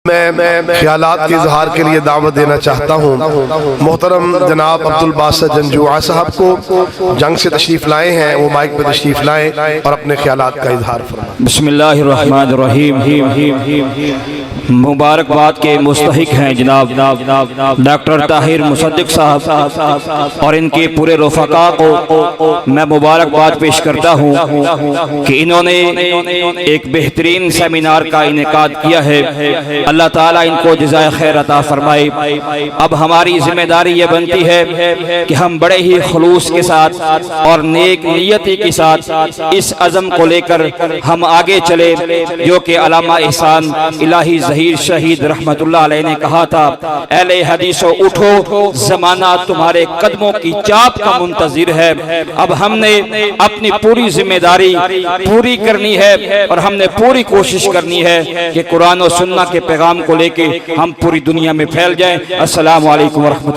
मैं ख्यालात के इजहार के लिए दावत देना चाहता हूँ। मोहतरम जनाब अब्दुल बासित जंजुआ साहब को जंग से तशरीफ़ लाए हैं, वो माइक पर तशरीफ़ लाएँ और अपने ख्यालात का इजहार फरमाएं। बिस्मिल्लाहिर्रहमानिर्रहीम। मुबारकबाद के मुस्तहिक हैं जनाब डॉक्टर ताहिर मुसद्दिक साहब और इनके पूरे रफ़ाक़ा को मैं मुबारकबाद पेश करता हूँ कि इन्होंने एक बेहतरीन सेमिनार का इनेकाद किया है। अल्लाह ताला इनको जज़ाए खैर अता फरमाए। अब हमारी जिम्मेदारी ये बनती है कि हम बड़े ही खुलूस के साथ और नेक नियति के साथ इस अज़म को लेकर हम आगे चले, जो कि अल्लामा एहसान इलाही ज़हीर शहीद रहमतुल्लाह अलैह ने कहा था, अहले हदीसो उठो, ज़माना तुम्हारे कदमों की चाप का मुंतज़िर है। अब हमने अपनी पूरी जिम्मेदारी पूरी करनी है और हमने पूरी कोशिश करनी है कि कुरान और सुन्नत के पैगाम को लेके हम पूरी दुनिया में फैल जाएं। अस्सलामु अलैकुम व रहमतुल्लाह।